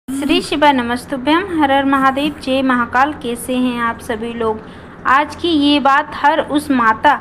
श्री शिवा नमस्तुभ्यम। हर हर महादेव, जय महाकाल। कैसे हैं आप सभी लोग। आज की ये बात हर उस माता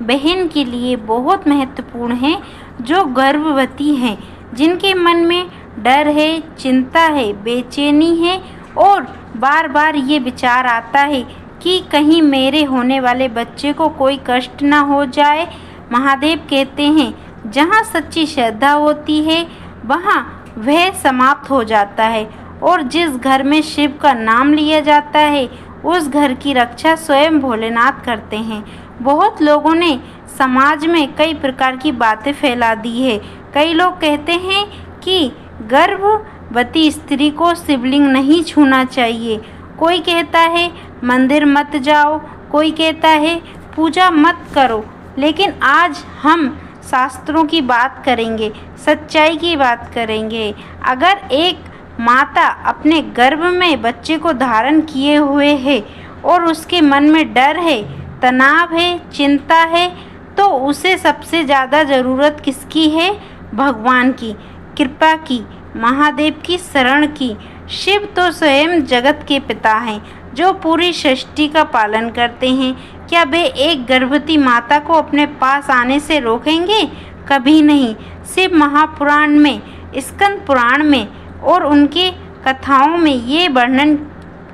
बहन के लिए बहुत महत्वपूर्ण है जो गर्भवती हैं, जिनके मन में डर है, चिंता है, बेचैनी है और बार बार ये विचार आता है कि कहीं मेरे होने वाले बच्चे को कोई कष्ट ना हो जाए। महादेव कहते हैं जहाँ सच्ची श्रद्धा होती है वहाँ वह समाप्त हो जाता है और जिस घर में शिव का नाम लिया जाता है उस घर की रक्षा स्वयं भोलेनाथ करते हैं। बहुत लोगों ने समाज में कई प्रकार की बातें फैला दी है। कई लोग कहते हैं कि गर्भवती स्त्री को शिवलिंग नहीं छूना चाहिए। कोई कहता है मंदिर मत जाओ, कोई कहता है पूजा मत करो। लेकिन आज हम शास्त्रों की बात करेंगे, सच्चाई की बात करेंगे। अगर एक माता अपने गर्भ में बच्चे को धारण किए हुए है और उसके मन में डर है, तनाव है, चिंता है, तो उसे सबसे ज़्यादा ज़रूरत किसकी है? भगवान की कृपा की, महादेव की शरण की। शिव तो स्वयं जगत के पिता हैं जो पूरी सृष्टि का पालन करते हैं। क्या वे एक गर्भवती माता को अपने पास आने से रोकेंगे? कभी नहीं। शिव महापुराण में, स्कंद पुराण में और उनके कथाओं में ये वर्णन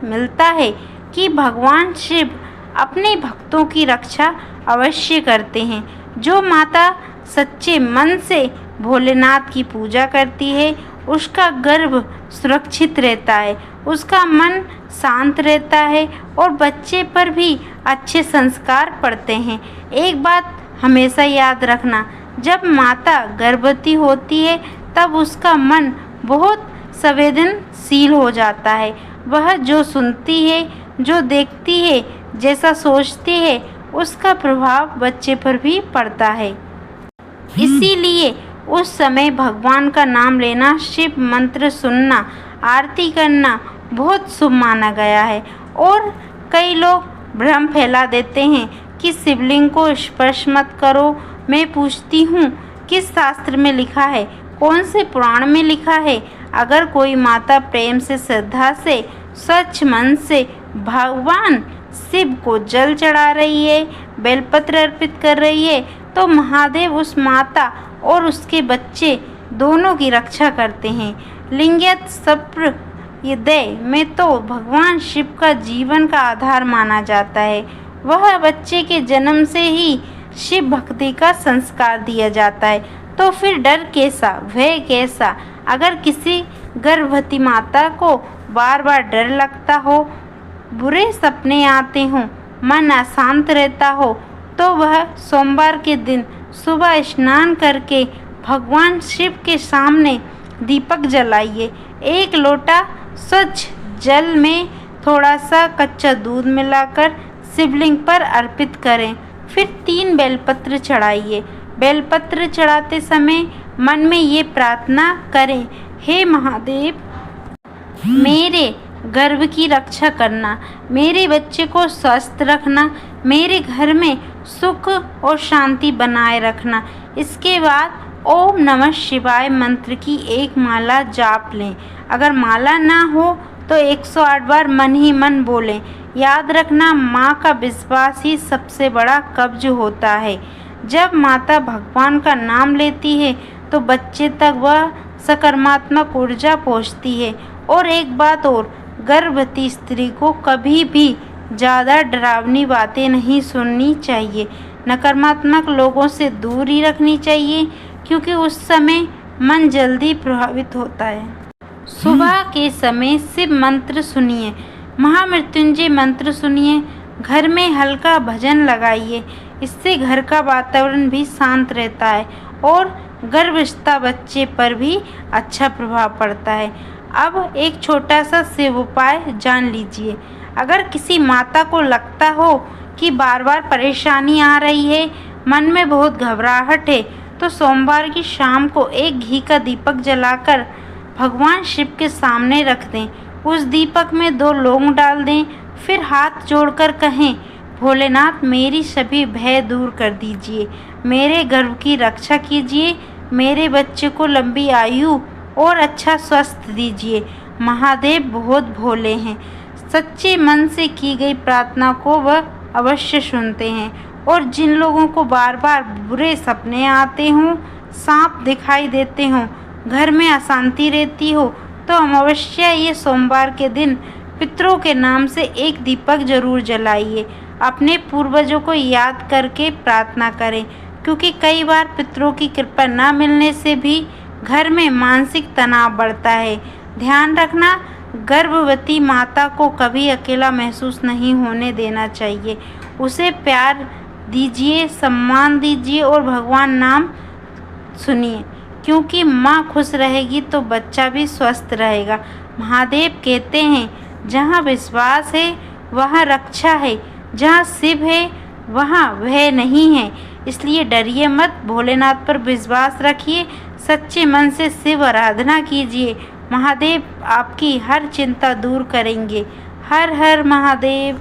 मिलता है कि भगवान शिव अपने भक्तों की रक्षा अवश्य करते हैं। जो माता सच्चे मन से भोलेनाथ की पूजा करती है उसका गर्भ सुरक्षित रहता है, उसका मन शांत रहता है और बच्चे पर भी अच्छे संस्कार पड़ते हैं। एक बात हमेशा याद रखना, जब माता गर्भवती होती है तब उसका मन बहुत संवेदनशील हो जाता है। वह जो सुनती है, जो देखती है, जैसा सोचती है उसका प्रभाव बच्चे पर भी पड़ता है। इसीलिए उस समय भगवान का नाम लेना, शिव मंत्र सुनना, आरती करना बहुत शुभ माना गया है। और कई लोग भ्रम फैला देते हैं कि शिवलिंग को स्पर्श मत करो। मैं पूछती हूँ किस शास्त्र में लिखा है, कौन से पुराण में लिखा है? अगर कोई माता प्रेम से, श्रद्धा से, स्वच्छ मन से भगवान शिव को जल चढ़ा रही है, बेलपत्र अर्पित कर रही है, तो महादेव उस माता और उसके बच्चे दोनों की रक्षा करते हैं। लिंगयत संप्रदाय में तो भगवान शिव का जीवन का आधार माना जाता है। वह बच्चे के जन्म से ही शिव भक्ति का संस्कार दिया जाता है। तो फिर डर कैसा, भय कैसा? अगर किसी गर्भवती माता को बार बार डर लगता हो, बुरे सपने आते हों, मन अशांत रहता हो, तो वह सोमवार के दिन सुबह स्नान करके भगवान शिव के सामने दीपक जलाइए। एक लोटा स्वच्छ जल में थोड़ा सा कच्चा दूध मिलाकर शिवलिंग पर अर्पित करें। फिर 3 बेलपत्र चढ़ाइए। बेलपत्र चढ़ाते समय मन में ये प्रार्थना करें, हे महादेव, मेरे गर्भ की रक्षा करना, मेरे बच्चे को स्वस्थ रखना, मेरे घर में सुख और शांति बनाए रखना। इसके बाद ओम नमः शिवाय मंत्र की एक माला जाप लें। अगर माला ना हो तो 108 बार मन ही मन बोलें। याद रखना, माँ का विश्वास ही सबसे बड़ा कब्ज होता है। जब माता भगवान का नाम लेती है तो बच्चे तक वह सकारात्मक ऊर्जा पहुँचती है। और एक बात और, गर्भवती स्त्री को कभी भी ज़्यादा डरावनी बातें नहीं सुननी चाहिए। नकारात्मक लोगों से दूर ही रखनी चाहिए क्योंकि उस समय मन जल्दी प्रभावित होता है। सुबह के समय शिव मंत्र सुनिए, महामृत्युंजय मंत्र सुनिए, घर में हल्का भजन लगाइए। इससे घर का वातावरण भी शांत रहता है और गर्भस्थ बच्चे पर भी अच्छा प्रभाव पड़ता है। अब एक छोटा सा शिव उपाय जान लीजिए। अगर किसी माता को लगता हो कि बार बार परेशानी आ रही है, मन में बहुत घबराहट है, तो सोमवार की शाम को एक घी का दीपक जलाकर भगवान शिव के सामने रख दें। उस दीपक में 2 लौंग डाल दें। फिर हाथ जोड़कर कहें, भोलेनाथ मेरी सभी भय दूर कर दीजिए, मेरे गर्भ की रक्षा कीजिए, मेरे बच्चे को लंबी आयु और अच्छा स्वस्थ दीजिए। महादेव बहुत भोले हैं। सच्चे मन से की गई प्रार्थना को वह अवश्य सुनते हैं। और जिन लोगों को बार बार बुरे सपने आते हों, सांप दिखाई देते हों, घर में अशांति रहती हो, तो अमावस्या ये सोमवार के दिन पितरों के नाम से एक दीपक जरूर जलाइए। अपने पूर्वजों को याद करके प्रार्थना करें, क्योंकि कई बार पितरों की कृपा न मिलने से भी घर में मानसिक तनाव बढ़ता है। ध्यान रखना, गर्भवती माता को कभी अकेला महसूस नहीं होने देना चाहिए। उसे प्यार दीजिए, सम्मान दीजिए और भगवान नाम सुनिए, क्योंकि माँ खुश रहेगी तो बच्चा भी स्वस्थ रहेगा। महादेव कहते हैं, जहाँ विश्वास है वहाँ रक्षा है, जहाँ शिव है वहाँ भय नहीं है। इसलिए डरिए मत, भोलेनाथ पर विश्वास रखिए, सच्चे मन से शिव आराधना कीजिए। महादेव आपकी हर चिंता दूर करेंगे। हर हर महादेव।